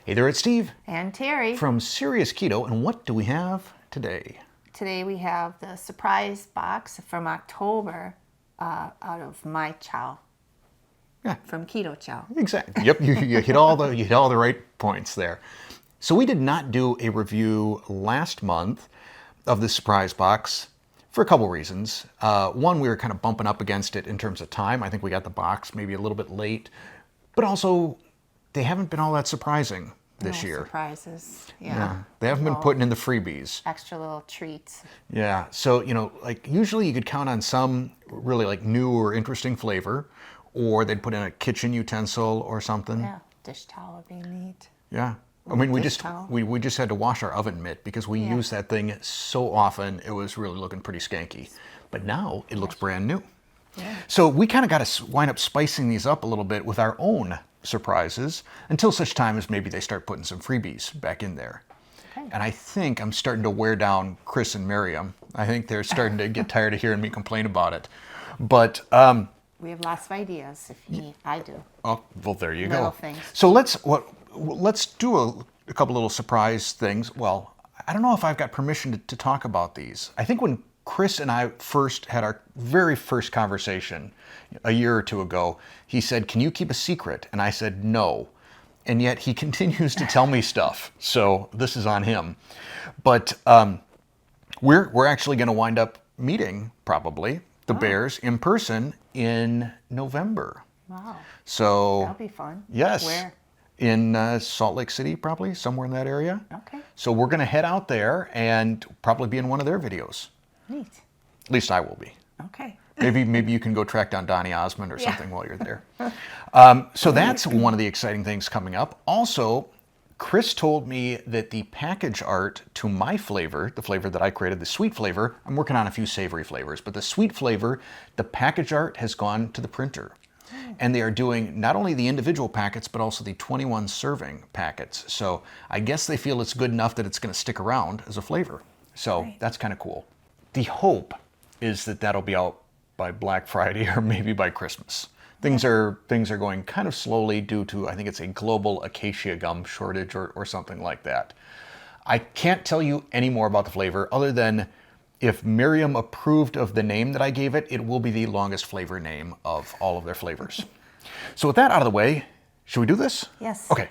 Hey there, it's Steve. And Terry. From SeriousKeto, and what do we have today? Today we have the surprise box from October out of my chow. Yeah. From Keto Chow. Exactly. Yep, you hit all the right points there. So we did not do a review last month of this surprise box for a couple reasons. One, we were kind of bumping up against it in terms of time. I think we got the box maybe a little bit late, but also they haven't been all that surprising this year. Surprises. Yeah. They haven't been putting in the freebies. Extra little treats. Yeah. So, like usually you could count on some really like new or interesting flavor, or they'd put in a kitchen utensil or something. Yeah. Dish towel would be neat. Yeah. I mean, we Dish just towel. we just had to wash our oven mitt because we use that thing so often. It was really looking pretty skanky. But now it looks brand new. Yeah. So we kind of got to wind up spicing these up a little bit with our own surprises until such time as maybe they start putting some freebies back in there. Okay. And I think I'm starting to wear down Chris and Miriam. I think they're starting to get tired of hearing me complain about it. But We have lots of ideas if you need. I do. oh, well, there you Little go. things. So let's do a couple little surprise things. Well, I don't know if I've got permission to talk about these. I think when Chris and I first had our very first conversation a year or two ago, he said, "Can you keep a secret?" And I said, "No." And yet he continues to tell me stuff. So this is on him. But we're actually going to wind up meeting probably the Bears in person in November. Wow. So That'll be fun. yes, Where? in Salt Lake City, probably somewhere in that area. Okay. So we're going to head out there and probably be in one of their videos. Neat. At least I will be. Okay. Maybe you can go track down Donny Osmond or something while you're there. So that's one of the exciting things coming up. Also, Chris told me that the package art to my flavor, the flavor that I created, the sweet flavor, I'm working on a few savory flavors, but the sweet flavor, the package art has gone to the printer. And they are doing not only the individual packets, but also the 21 serving packets. So I guess they feel it's good enough that it's going to stick around as a flavor. So that's kind of cool. The hope is that that'll be out by Black Friday or maybe by Christmas. Things are going kind of slowly due to, I think it's a global acacia gum shortage or something like that. I can't tell you any more about the flavor other than if Miriam approved of the name that I gave it, it will be the longest flavor name of all of their flavors. So with that out of the way, should we do this? Yes. Okay.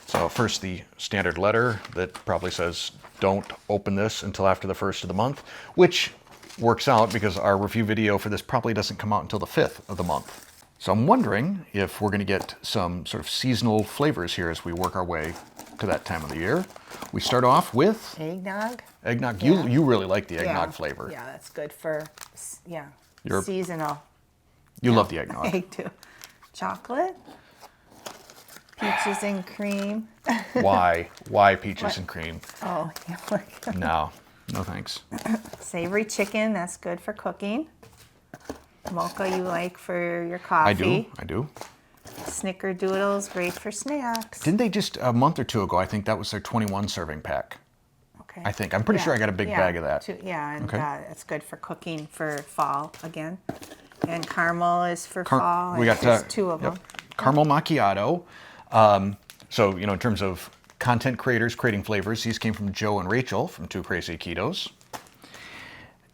So first the standard letter that probably says don't open this until after the 1st of the month, which works out because our review video for this probably doesn't come out until the 5th of the month. So I'm wondering if we're going to get some sort of seasonal flavors here as we work our way to that time of the year. We start off with Eggnog. eggnog. Yeah. You really like the eggnog flavor. Yeah, that's good for, You're- seasonal. You love the eggnog. I do. Chocolate. Peaches and cream. Why? Why peaches and cream? Oh, yeah. No thanks. Savory chicken, that's good for cooking. Mocha you like for your coffee. I do. Snickerdoodles, great for snacks. Didn't they just a month or two ago, I think that was their 21 serving pack. Okay. I think. I'm pretty sure I got a big bag of that. And Okay. it's good for cooking for fall again. And caramel is for fall. We got There's two of them. Caramel macchiato. So, in terms of content creators creating flavors, these came from Joe and Rachel from Two Crazy Ketos.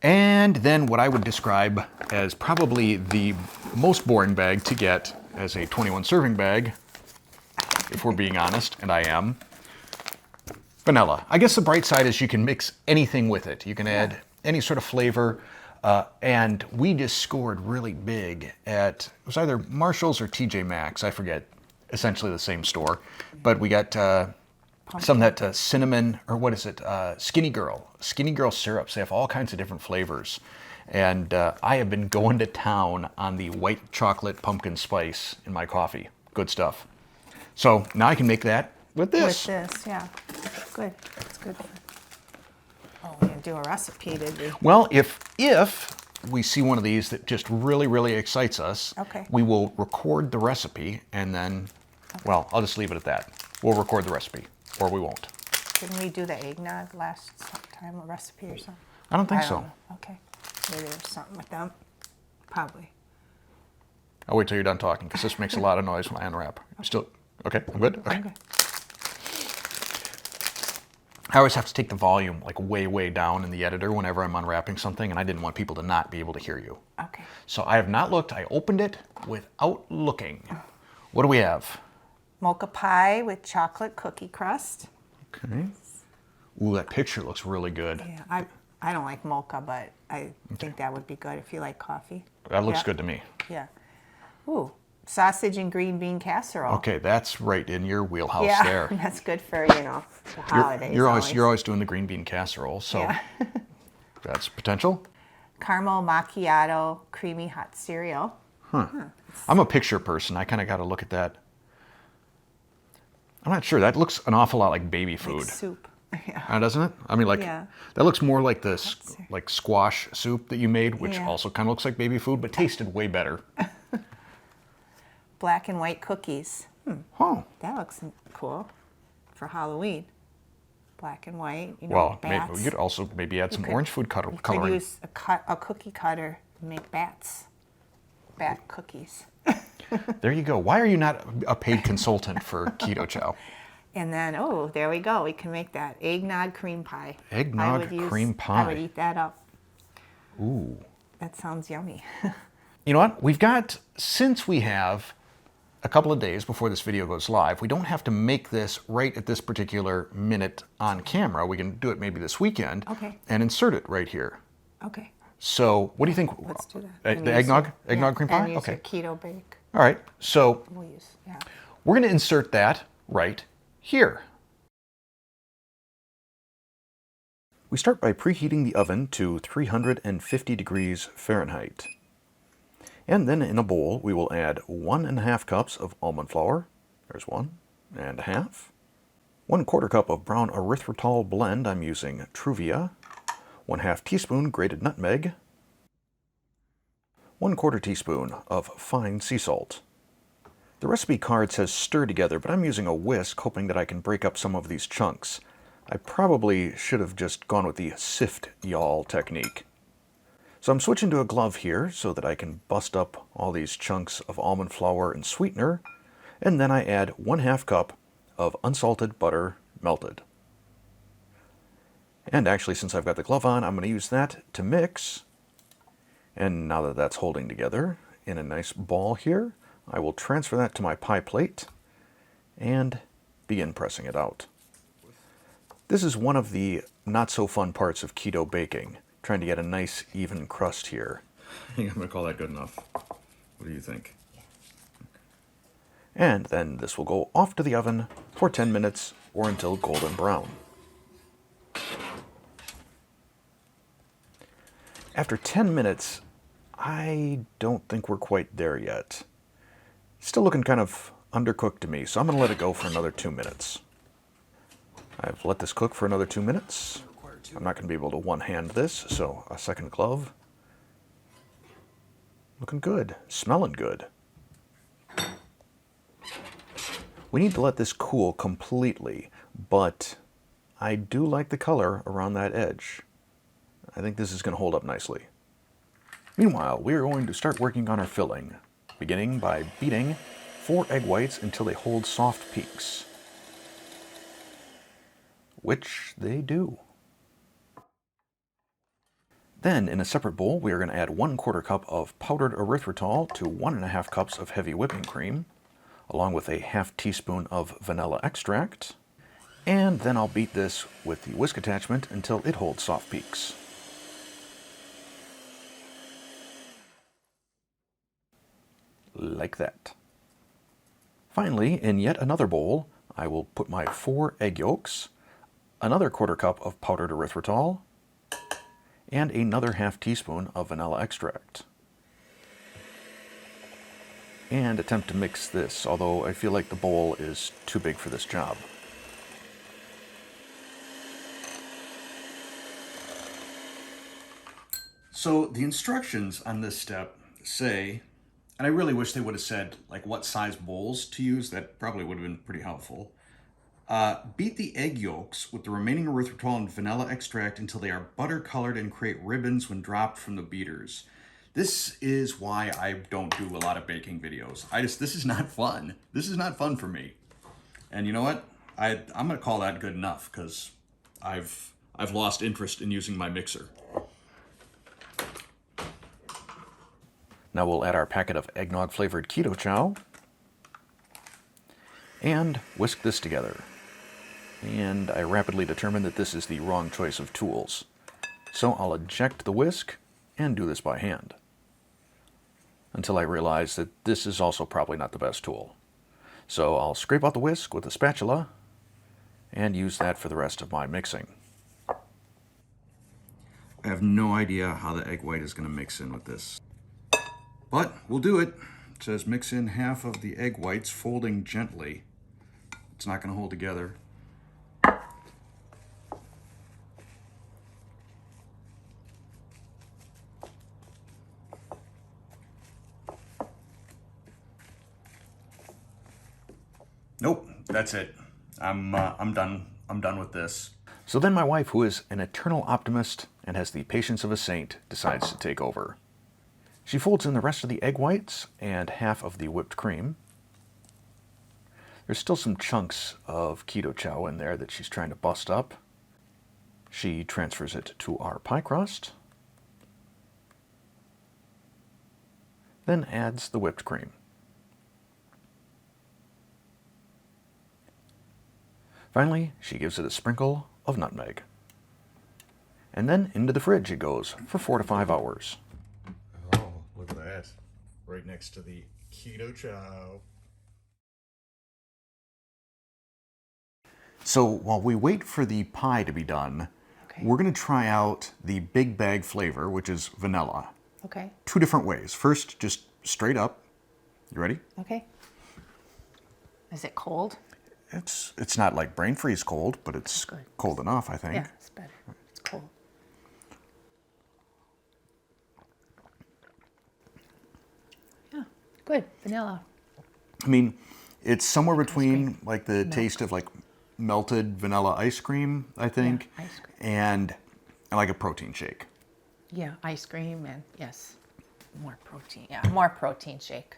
And then what I would describe as probably the most boring bag to get as a 21 serving bag, if we're being honest, and I am, vanilla. I guess the bright side is you can mix anything with it. You can add any sort of flavor. And we just scored really big at, it was either Marshall's or TJ Maxx, I forget, essentially the same store. But we got some of that cinnamon, or what is it, Skinny Girl syrups. They have all kinds of different flavors. And I have been going to town on the white chocolate pumpkin spice in my coffee. Good stuff. So now I can make that with this. With this, yeah. Good. It's good. Oh, we didn't do a recipe, did we? Well, if we see one of these that just really, really excites us, we will record the recipe and then, well, I'll just leave it at that. We'll record the recipe, or we won't. Didn't we do the eggnog last time, a recipe or something? I don't think I so. don't know. Okay. Maybe there's something with them. Probably. I'll wait till you're done talking, because this makes a lot of noise when I unwrap. Okay, I'm good? Okay. Okay. I always have to take the volume like way, way down in the editor whenever I'm unwrapping something, and I didn't want people to not be able to hear you. Okay. So I have not looked. I opened it without looking. What do we have? Mocha pie with chocolate cookie crust. Okay. Ooh, that picture looks really good. Yeah, I don't like mocha, but I think that would be good if you like coffee. That looks Yeah. good to me. Yeah. Ooh, sausage and green bean casserole. Okay, that's right in your wheelhouse Yeah, there. that's good for, the holidays. You're always doing the green bean casserole, so Yeah. that's potential. Caramel macchiato creamy hot cereal. I'm a picture person. I kind of got to look at that. I'm not sure. That looks an awful lot like baby food. Like soup. Yeah. Doesn't it? I mean, like, Yeah. that looks more like the like squash soup that you made, which Yeah. also kind of looks like baby food, but tasted way better. Black and white cookies. Oh, That looks cool for Halloween. Black and white, well, bats. maybe you could also maybe add some orange food You could coloring. use a cookie cutter and make bats. Bat cookies. There you go. Why are you not a paid consultant for Keto Chow? And then, oh, there we go. We can make that eggnog cream pie. Eggnog cream pie. I would eat that up. Ooh. That sounds yummy. You know what? Since we have a couple of days before this video goes live, we don't have to make this right at this particular minute on camera. We can do it maybe this weekend. Okay. And insert it right here. Okay. So what do you think? Let's do that. The eggnog cream pie? And use Okay. your keto bake. All right. So We'll use, yeah. we're going to insert that right here. We start by preheating the oven to 350 degrees Fahrenheit. And then in a bowl, we will add 1.5 cups of almond flour. There's 1.5. 1/4 cup of brown erythritol blend. I'm using Truvia. 1/2 teaspoon grated nutmeg. 1/4 teaspoon of fine sea salt. The recipe card says stir together, but I'm using a whisk, hoping that I can break up some of these chunks. I probably should have just gone with the sift y'all technique. So I'm switching to a glove here so that I can bust up all these chunks of almond flour and sweetener, and then I add 1/2 cup of unsalted butter melted. And actually, since I've got the glove on, I'm going to use that to mix. And now that that's holding together in a nice ball here, I will transfer that to my pie plate and begin pressing it out. This is one of the not so fun parts of keto baking, trying to get a nice even crust here. I think I'm going to call that good enough. What do you think? And then this will go off to the oven for 10 minutes or until golden brown. After 10 minutes, I don't think we're quite there yet. Still looking kind of undercooked to me, so I'm going to let it go for another 2 minutes. I've let this cook for another 2 minutes. I'm not going to be able to one-hand this, so a second glove. Looking good. Smelling good. We need to let this cool completely, but I do like the color around that edge. I think this is going to hold up nicely. Meanwhile, we are going to start working on our filling, beginning by beating 4 egg whites until they hold soft peaks. Which they do. Then, in a separate bowl, we are going to add 1/4 cup of powdered erythritol to 1.5 cups of heavy whipping cream, along with a 1/2 teaspoon of vanilla extract. And then I'll beat this with the whisk attachment until it holds soft peaks. Like that. Finally, in yet another bowl, I will put my 4 egg yolks, another 1/4 cup of powdered erythritol, and another 1/2 teaspoon of vanilla extract. And attempt to mix this, although I feel like the bowl is too big for this job. So the instructions on this step say, and I really wish they would have said like what size bowls to use. That probably would have been pretty helpful. Beat the egg yolks with the remaining erythritol and vanilla extract until they are butter colored and create ribbons when dropped from the beaters. This is why I don't do a lot of baking videos. This is not fun. This is not fun for me. And you know what? I'm going to call that good enough because I've lost interest in using my mixer. Now we'll add our packet of eggnog flavored Keto Chow and whisk this together. And I rapidly determined that this is the wrong choice of tools. So I'll eject the whisk and do this by hand. Until I realize that this is also probably not the best tool. So I'll scrape out the whisk with a spatula and use that for the rest of my mixing. I have no idea how the egg white is going to mix in with this. But we'll do it. It says mix in half of the egg whites, folding gently. It's not going to hold together. Nope, that's it. I'm done. I'm done with this. So then my wife, who is an eternal optimist and has the patience of a saint, decides to take over. She folds in the rest of the egg whites and half of the whipped cream. There's still some chunks of Keto Chow in there that she's trying to bust up. She transfers it to our pie crust, then adds the whipped cream. Finally, she gives it a sprinkle of nutmeg. And then into the fridge it goes for 4 to 5 hours. Oh, look at that. Right next to the Keto Chow. So while we wait for the pie to be done, we're going to try out the big bag flavor, which is vanilla. Okay. 2 different ways. First, just straight up. You ready? Okay. Is it cold? It's not like brain freeze cold, but it's cold enough, I think. Yeah, it's better. It's cold. Yeah, good. Vanilla. I mean, it's somewhere between like the taste of like melted vanilla ice cream, I think, Yeah, ice cream. and like a protein shake. Yeah, ice cream and yes, more protein. Yeah, more protein shake.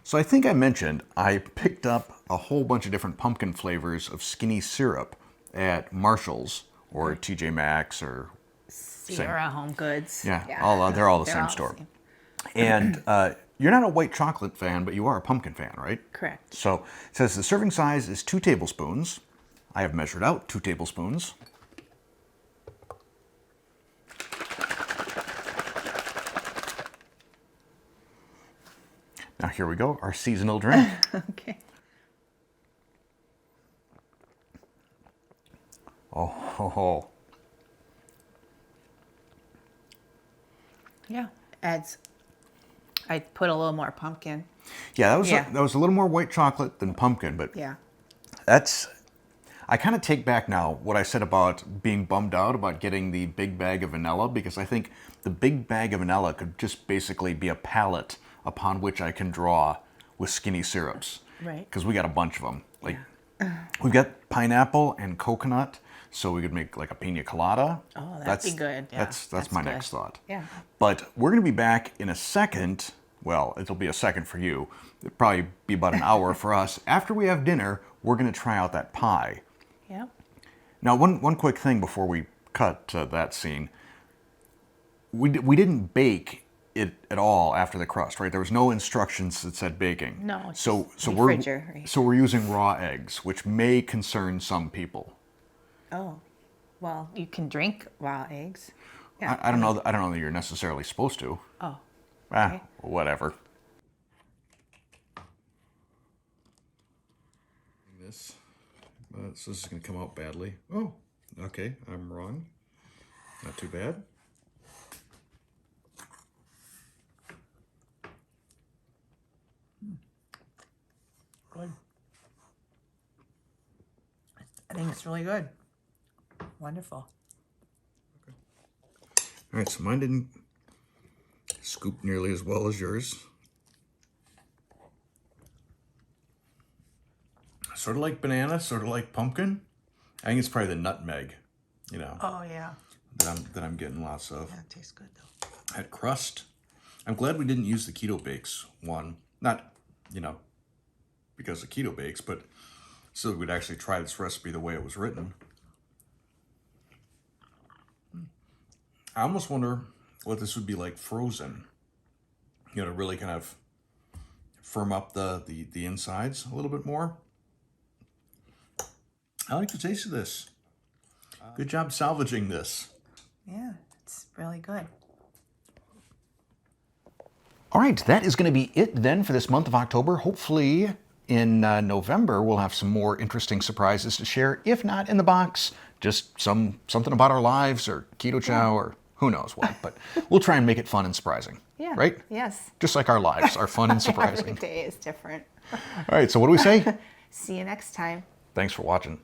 So I think I mentioned I picked up a whole bunch of different pumpkin flavors of skinny syrup at Marshall's or TJ Maxx or Sierra Home Goods. Yeah, they're all the same store. And you're not a white chocolate fan, but you are a pumpkin fan, right? Correct. So it says the serving size is 2 tablespoons. I have measured out 2 tablespoons. Now here we go, our seasonal drink. Okay. Oh, ho, ho. Yeah, I put a little more pumpkin. Yeah, that was a little more white chocolate than pumpkin, but Yeah. I kind of take back now what I said about being bummed out about getting the big bag of vanilla, because I think the big bag of vanilla could just basically be a palette upon which I can draw with skinny syrups. Right. Because we got a bunch of them. Like, we've got pineapple and coconut, so we could make like a pina colada. Oh, that'd be good. Yeah, that's my good. next thought. Yeah. But we're going to be back in a second. Well, it'll be a second for you. It'll probably be about an hour for us. After we have dinner, we're going to try out that pie. Yeah. Now, one quick thing before we cut that scene. We didn't bake it at all after the crust, right? There was no instructions that said baking. No. It's So just we're refrigerate. so we're using raw eggs, which may concern some people. Oh, well, you can drink raw eggs. Yeah. I don't know. I don't know that you're necessarily supposed to. Oh. Ah, whatever. This is going to come out badly. Oh, okay. I'm wrong. Not too bad. Good. I think it's really good. Wonderful. All right, so mine didn't scoop nearly as well as yours. Sort of like banana, sort of like pumpkin. I think it's probably the nutmeg, you know. Oh, yeah. That I'm getting lots of. Yeah, it tastes good, though. That crust. I'm glad we didn't use the Keto Bakes one. Not, you know, because of keto bakes, but so we'd actually try this recipe the way it was written. I almost wonder what this would be like frozen. You know, to really kind of firm up the insides a little bit more. I like the taste of this. Good job salvaging this. Yeah, it's really good. All right, that is going to be it then for this month of October. Hopefully in November we'll have some more interesting surprises to share. If not in the box, just something about our lives or Keto Chow or who knows what. But we'll try and make it fun and surprising. Yeah. Right? Yes. Just like our lives are fun and surprising. Every day is different. All right, so what do we say? See you next time. Thanks for watching.